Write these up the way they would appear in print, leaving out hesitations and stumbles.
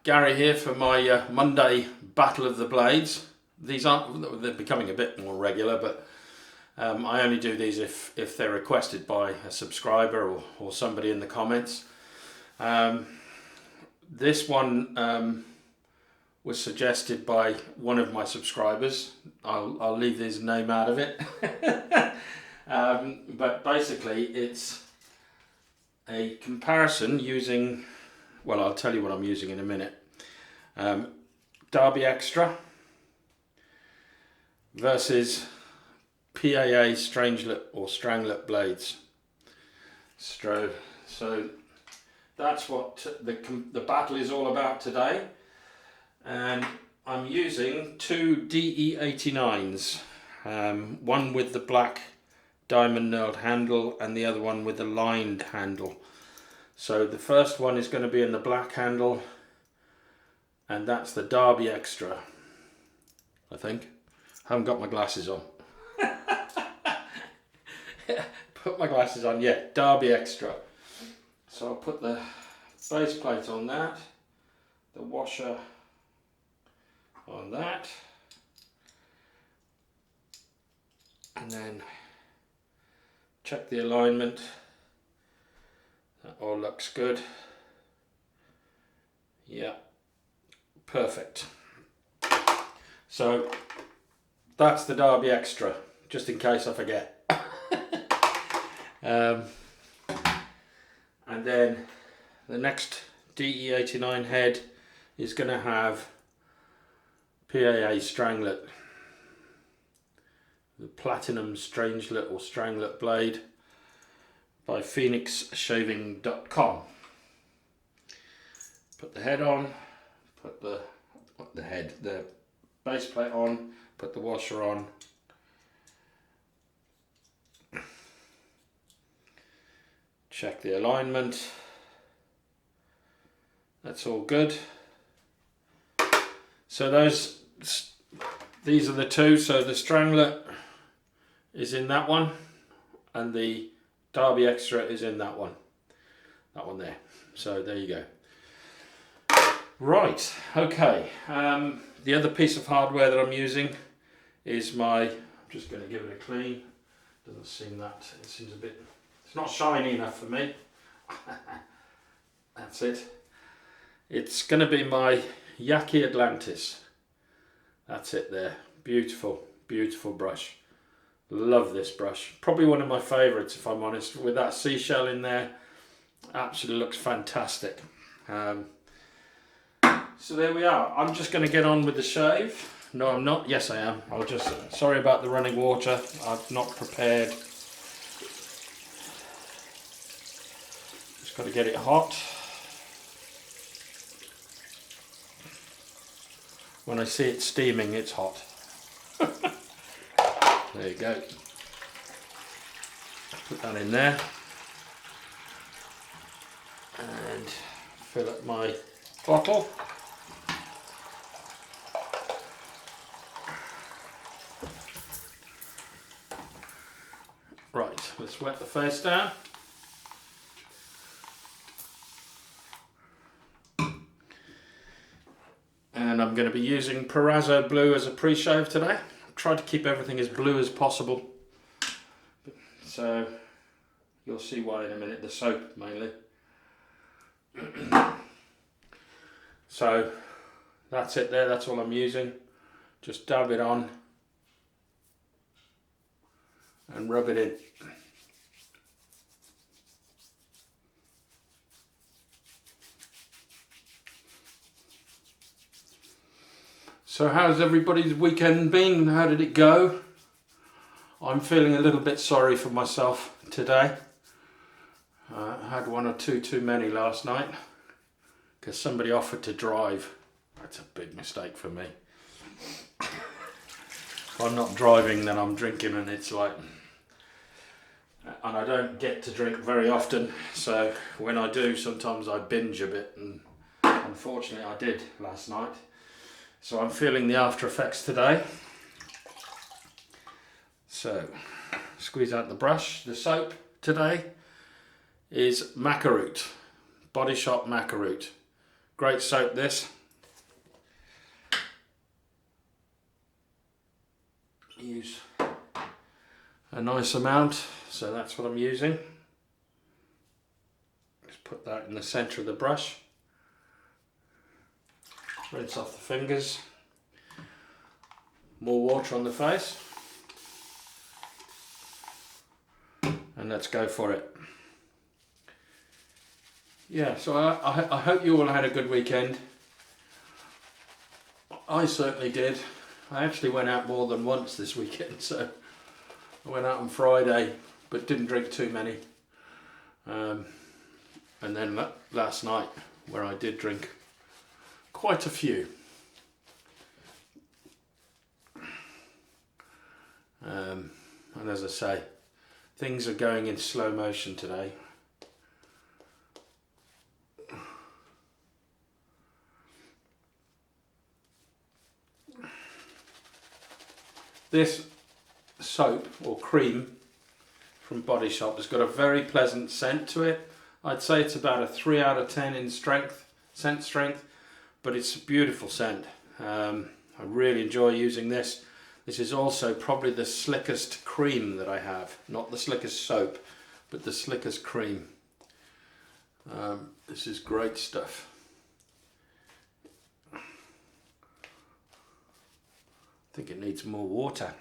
Gary here for my Monday Battle of the Blades. They're becoming a bit more regular, but I only do these if they're requested by a subscriber or somebody in the comments. This one was suggested by one of my subscribers. I'll leave his name out of it. But basically it's a comparison using, well, I'll tell you what I'm using in a minute. Derby Extra versus PAA Strangelet or Stranglet blades. So that's what the battle is all about today. And I'm using two DE89s, one with the black diamond knurled handle and the other one with the lined handle. So the first one is going to be in the black handle, and that's the Derby Extra, I think. I haven't got my glasses on. Put my glasses on, yeah, Derby Extra. So I'll put the base plate on that, the washer on that, and then check the alignment. That all looks good. Yeah, perfect. So that's the Derby Extra, just in case I forget. And then the next DE89 head is going to have PAA Strangelet, the Platinum Strangelet or Stranglet blade by phoenixshaving.com. Put the head on, put the base plate on, put the washer on. Check the alignment. That's all good. So these are the two. So the Stranglet is in that one, and the Derby Extra is in that one there. So there you go. Right, okay. The other piece of hardware that I'm using is I'm just going to give it a clean. Doesn't seem that, it seems a bit, it's not shiny enough for me. That's it. It's going to be my Yaqui Atlantis. That's it there. Beautiful, beautiful brush. Love this brush. Probably one of my favourites, if I'm honest. With that seashell in there, absolutely looks fantastic. So there we are. I'm just going to get on with the shave. No, I'm not. Yes, I am. Sorry about the running water. I've not prepared. Just got to get it hot. When I see it steaming, it's hot. There you go. Put that in there. And fill up my bottle. Right, let's wet the face down. And I'm going to be using Perazzo Blue as a pre-shave today. I've tried to keep everything as blue as possible. So you'll see why in a minute, the soap mainly. So that's it there, that's all I'm using. Just dab it on and rub it in. So how's everybody's weekend been? How did it go? I'm feeling a little bit sorry for myself today. I had one or two too many last night because somebody offered to drive. That's a big mistake for me. If I'm not driving, then I'm drinking, and it's like, and I don't get to drink very often, so when I do, sometimes I binge a bit, and unfortunately I did last night. So I'm feeling the after effects today. So squeeze out the brush. The soap today is Maca Root, Body Shop Maca Root. Great soap this. Use a nice amount, so that's what I'm using. Just put that in the centre of the brush. Rinse off the fingers. More water on the face. And let's go for it. Yeah, so I hope you all had a good weekend. I certainly did. I actually went out more than once this weekend, so I went out on Friday, but didn't drink too many. And then last night, where I did drink quite a few. And as I say, things are going in slow motion today. This soap or cream from Body Shop has got a very pleasant scent to it. I'd say it's about a 3 out of 10 in scent strength, but it's a beautiful scent. I really enjoy using this. This is also probably the slickest cream that I have. Not the slickest soap, but the slickest cream. This is great stuff. I think it needs more water.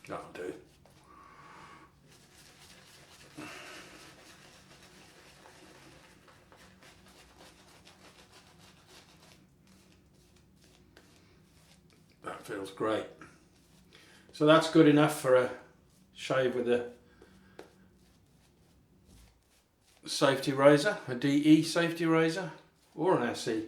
That'll do. That feels great. So that's good enough for a shave with a safety razor, a DE safety razor, or an SE.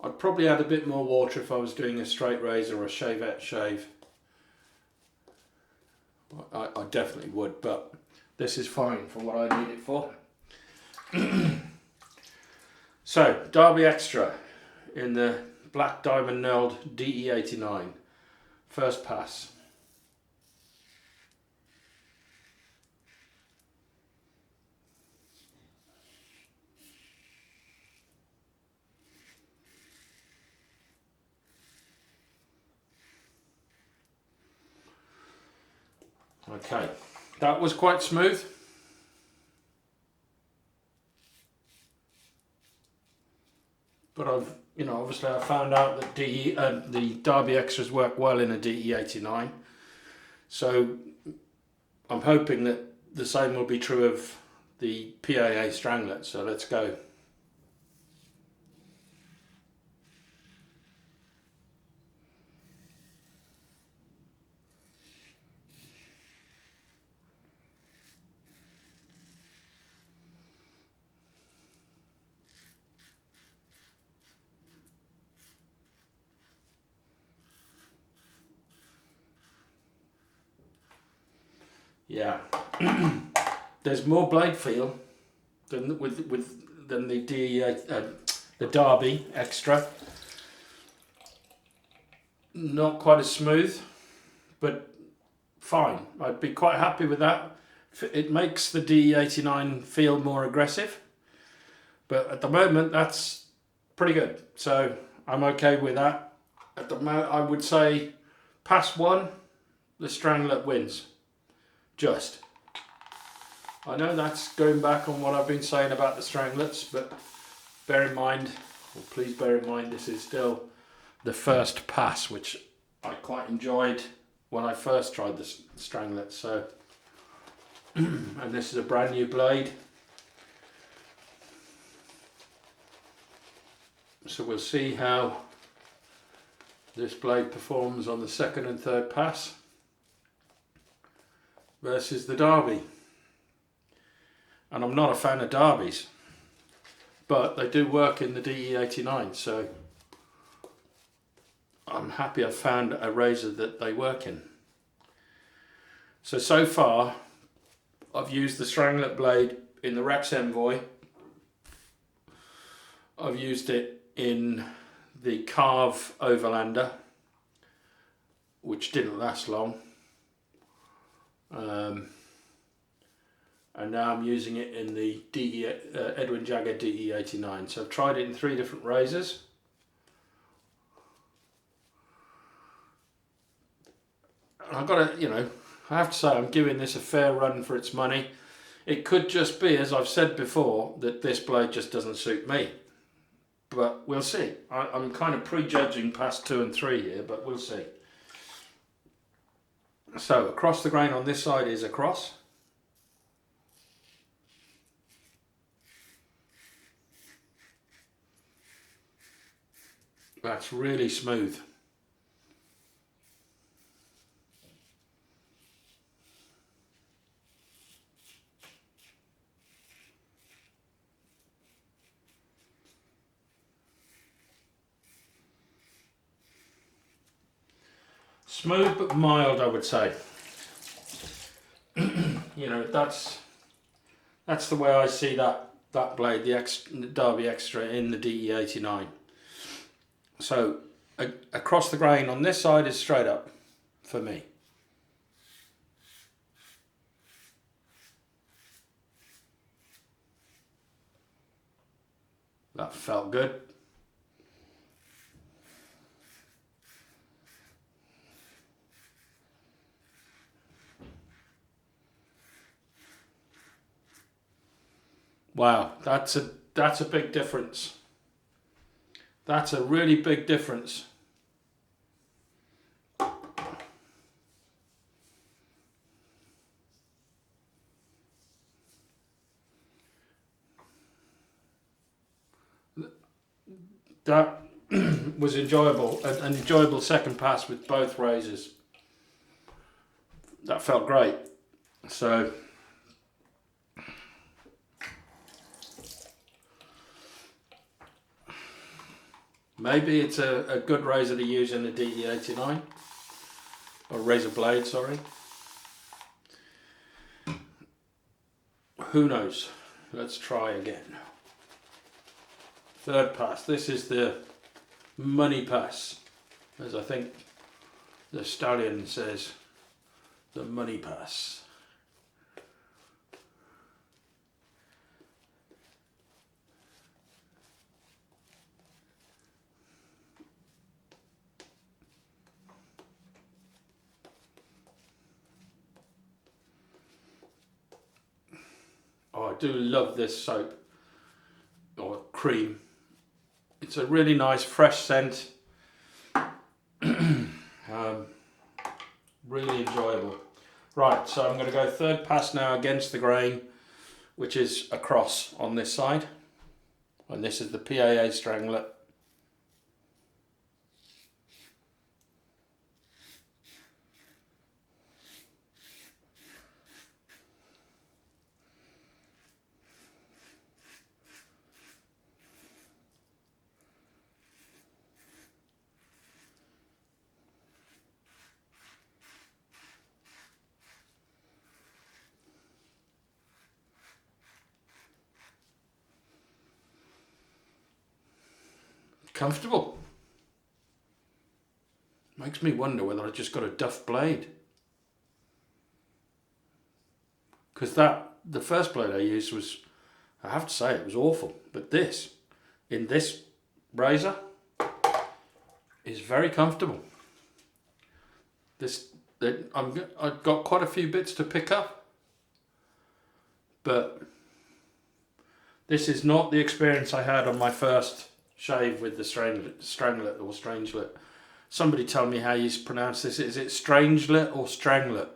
I'd probably add a bit more water if I was doing a straight razor or a shavette shave. I definitely would, but this is fine for what I need it for. So, Derby Extra in the Black Diamond Knurled DE89. First pass. Okay, that was quite smooth. But obviously I found out that the Derby Extras work well in a DE89. So I'm hoping that the same will be true of the PAA Strangelet. So let's go. Yeah, there's more blade feel than than the Derby Extra. Not quite as smooth, but fine. I'd be quite happy with that. It makes the DE89 feel more aggressive, but at the moment that's pretty good. So I'm okay with that. At the moment, I would say pass one, the Strangelet wins. Just. I know that's going back on what I've been saying about the Strangelets, but bear in mind, or please bear in mind, this is still the first pass, which I quite enjoyed when I first tried the Strangelet. So, and this is a brand new blade. So we'll see how this blade performs on the second and third pass versus the Derby. And I'm not a fan of Derbys, but they do work in the DE89, so I'm happy I found a razor that they work in. So far I've used the Strangelet blade in the Rex Envoy I've used it in the Carve Overlander, which didn't last long. And now I'm using it in the Edwin Jagger DE89. So I've tried it in 3 different razors. And I've got to, you know, I have to say I'm giving this a fair run for its money. It could just be, as I've said before, that this blade just doesn't suit me. But we'll see. I'm kind of prejudging past 2 and 3 here, but we'll see. So across the grain on this side is across. That's really smooth. Smooth but mild, I would say. You know, that's the way I see that blade, the Derby Extra in the DE89. So across the grain on this side is straight up for me. That felt good. Wow, that's a big difference. That's a really big difference. That was enjoyable, an enjoyable second pass with both razors. That felt great. So maybe it's a good razor to use in the DE89, or razor blade, sorry. Who knows? Let's try again. Third pass. This is the money pass, as I think the stallion says, the money pass. Oh, I do love this soap, or cream. It's a really nice fresh scent. Really enjoyable. Right, so I'm going to go third pass now against the grain, which is across on this side. And this is the PAA Strangelet. Comfortable. Makes me wonder whether I just got a duff blade. Because the first blade I used was, I have to say, it was awful. But this, in this razor, is very comfortable. I've got quite a few bits to pick up, but this is not the experience I had on my first shave with the Strangelet or Strangelet. Somebody tell me how you pronounce this. Is it Strangelet or Stranglet?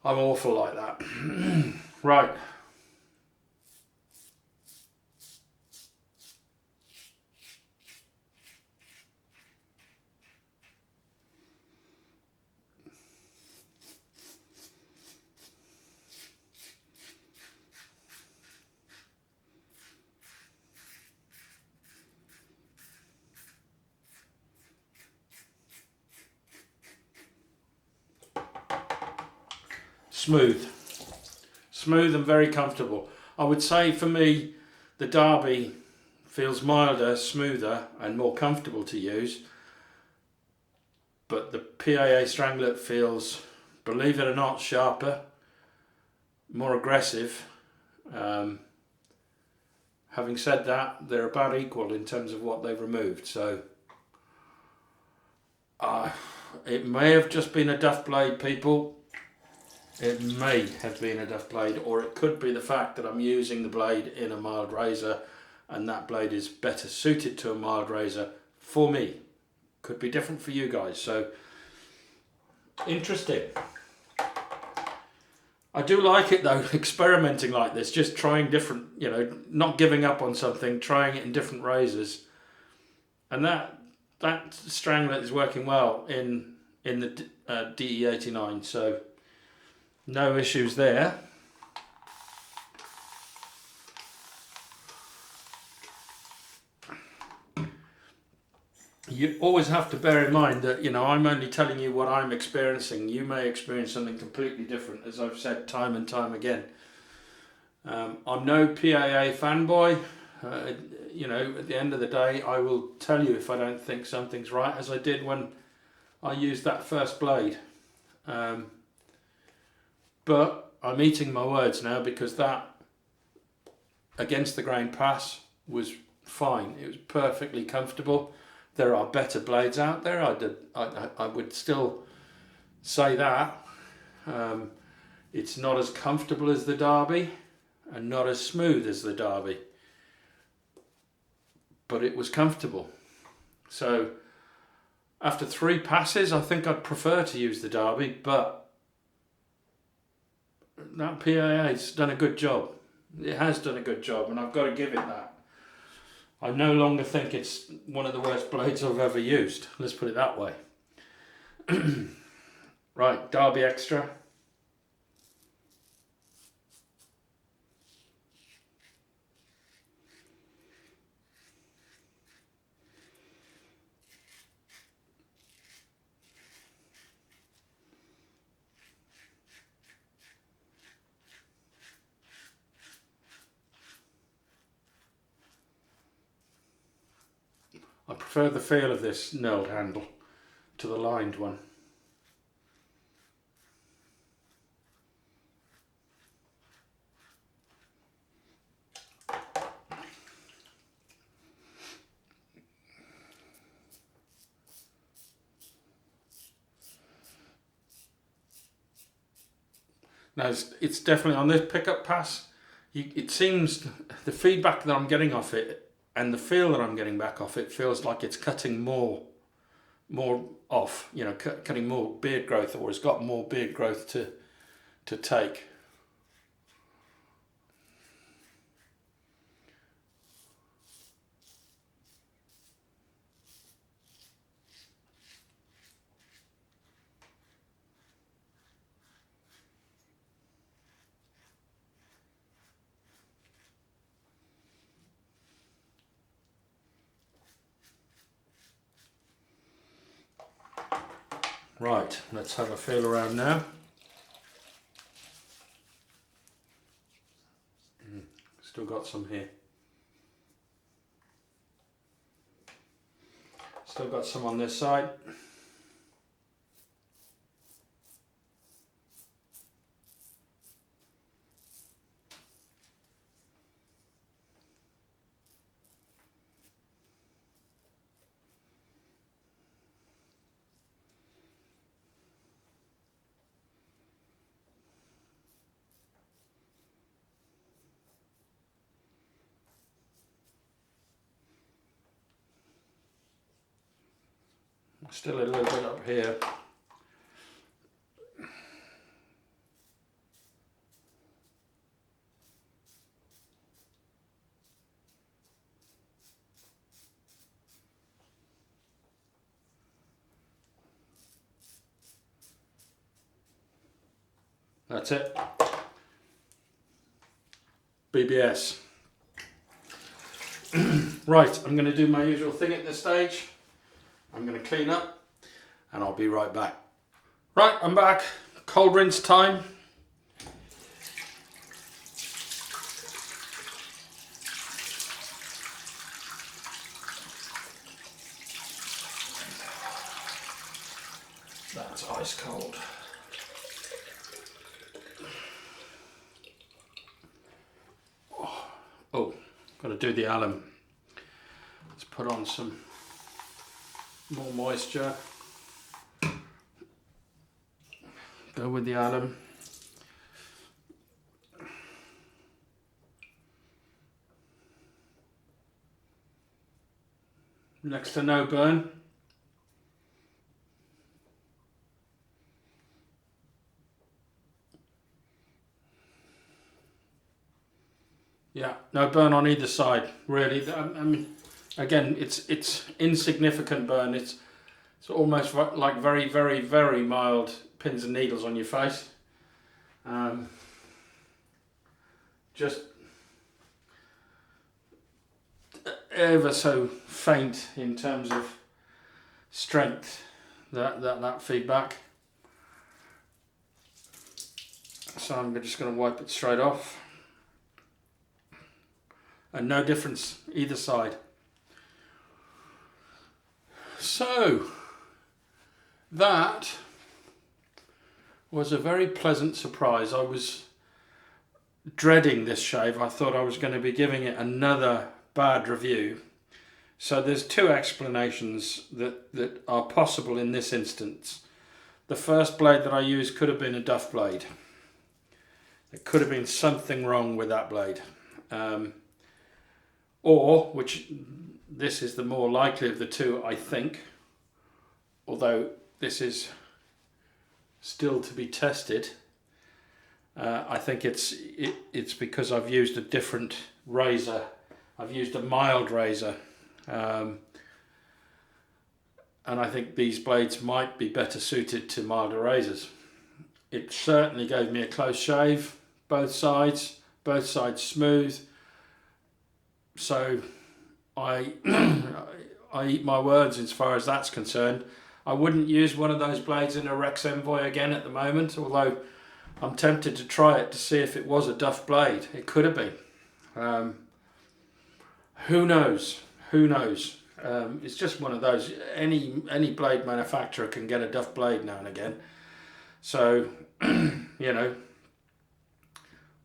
I'm awful like that. Right. Smooth and very comfortable. I would say for me, the Derby feels milder, smoother and more comfortable to use, but the PAA Strangelet feels, believe it or not, sharper, more aggressive. Having said that, they're about equal in terms of what they've removed, so it may have just been a duff blade, people. It may have been a duff blade, or it could be the fact that I'm using the blade in a mild razor and that blade is better suited to a mild razor for me. Could be different for you guys, so interesting. I do like it though, experimenting like this, just trying different, you know, not giving up on something, trying it in different razors. And that Strangelet is working well in the DE89, so no issues there. You always have to bear in mind that, you know, I'm only telling you what I'm experiencing. You may experience something completely different, as I've said time and time again. I'm no PAA fanboy. You know, at the end of the day, I will tell you if I don't think something's right, as I did when I used that first blade. But I'm eating my words now, because that against the grain pass was fine. It was perfectly comfortable. There are better blades out there. I would still say that. It's not as comfortable as the Derby and not as smooth as the Derby, but it was comfortable. So after 3 passes, I think I'd prefer to use the Derby, but that PAA's done a good job. It has done a good job, and I've got to give it that. I no longer think it's one of the worst blades I've ever used. Let's put it that way. Right, Derby Extra. I prefer the feel of this knurled handle to the lined one. Now it's definitely on this pickup pass. It seems the feedback that I'm getting off it and the feel that I'm getting back off it feels like it's cutting more off, you know, cutting more beard growth, or it's got more beard growth to take. Right, let's have a feel around now. Still got some here. Still got some on this side. Still a little bit up here. That's it. BBS. Right, I'm going to do my usual thing at this stage. I'm going to clean up and I'll be right back. Right, I'm back. Cold rinse time. That's ice cold. Oh, got to do the alum. Let's put on some more moisture. Go with the alum. Next to no burn. Yeah, no burn on either side, really. I mean, again, it's insignificant burn. It's almost like very, very, very mild pins and needles on your face. Just ever so faint in terms of strength, that feedback. So I'm just going to wipe it straight off. And no difference either side. So that was a very pleasant surprise. I was dreading this shave. I thought I was going to be giving it another bad review. So there's two explanations that are possible in this instance. The first blade that I used could have been a duff blade. There could have been something wrong with that blade. Or, which this is the more likely of the two, I think, although this is still to be tested. I think it's because I've used a different razor. I've used a mild razor, and I think these blades might be better suited to milder razors. It certainly gave me a close shave, both sides smooth. So I eat my words as far as that's concerned. I wouldn't use one of those blades in a Rex Envoy again at the moment, although I'm tempted to try it to see if it was a duff blade. It could have been. Who knows? Who knows? It's just one of those. Any blade manufacturer can get a duff blade now and again. So, you know,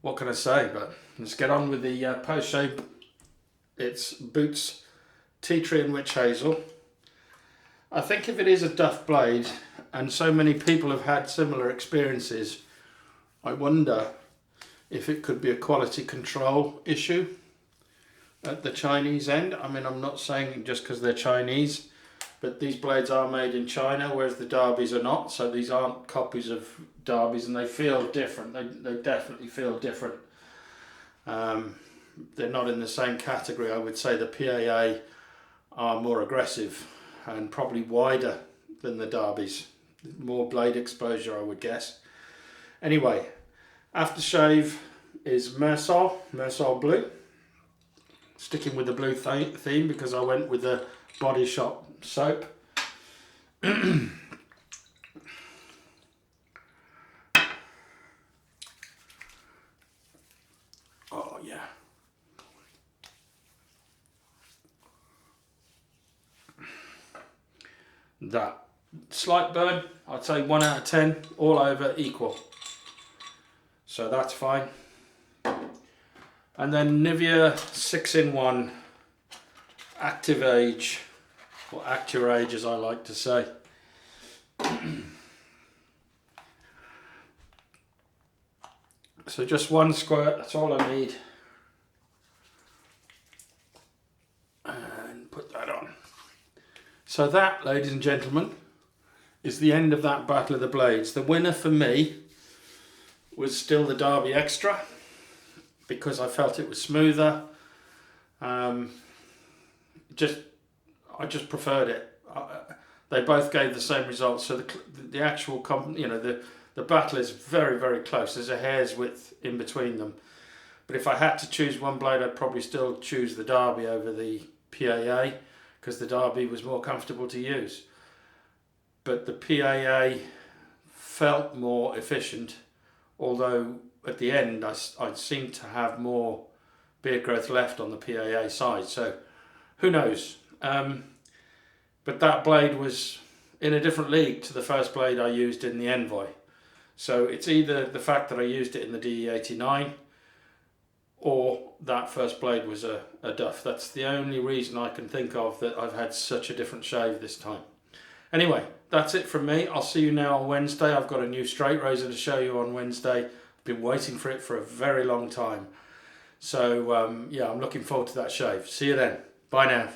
what can I say? But let's get on with the post-shave. It's Boots Tea Tree and Witch Hazel. I think if it is a duff blade, and so many people have had similar experiences, I wonder if it could be a quality control issue at the Chinese end. I mean, I'm not saying just because they're Chinese, but these blades are made in China, whereas the Darbys are not. So these aren't copies of Darbys, and they feel different. They definitely feel different. They're not in the same category. I would say the PAA are more aggressive and probably wider than the Darbys. More blade exposure, I would guess. Anyway, aftershave is Mersol Blue. Sticking with the blue theme because I went with the Body Shop soap. Oh yeah. That slight burn, I'd say 1 out of 10, all over equal. So that's fine. And then Nivea 6-in-1 Active Age, or Acturage as I like to say. So just one squirt, that's all I need. And put that on. So that, ladies and gentlemen, is the end of that Battle of the Blades. The winner for me was still the Derby Extra, because I felt it was smoother. I just preferred it. They both gave the same results. So the actual, the battle is very, very close. There's a hair's width in between them. But if I had to choose one blade, I'd probably still choose the Derby over the PAA, because the Derby was more comfortable to use. But the PAA felt more efficient, although at the end I seemed to have more beard growth left on the PAA side. So who knows? But that blade was in a different league to the first blade I used in the Envoy. So it's either the fact that I used it in the DE89 or that first blade was a duff. That's the only reason I can think of that I've had such a different shave this time. Anyway, that's it from me. I'll see you now on Wednesday. I've got a new straight razor to show you on Wednesday. I've been waiting for it for a very long time. So yeah, I'm looking forward to that shave. See you then. Bye now.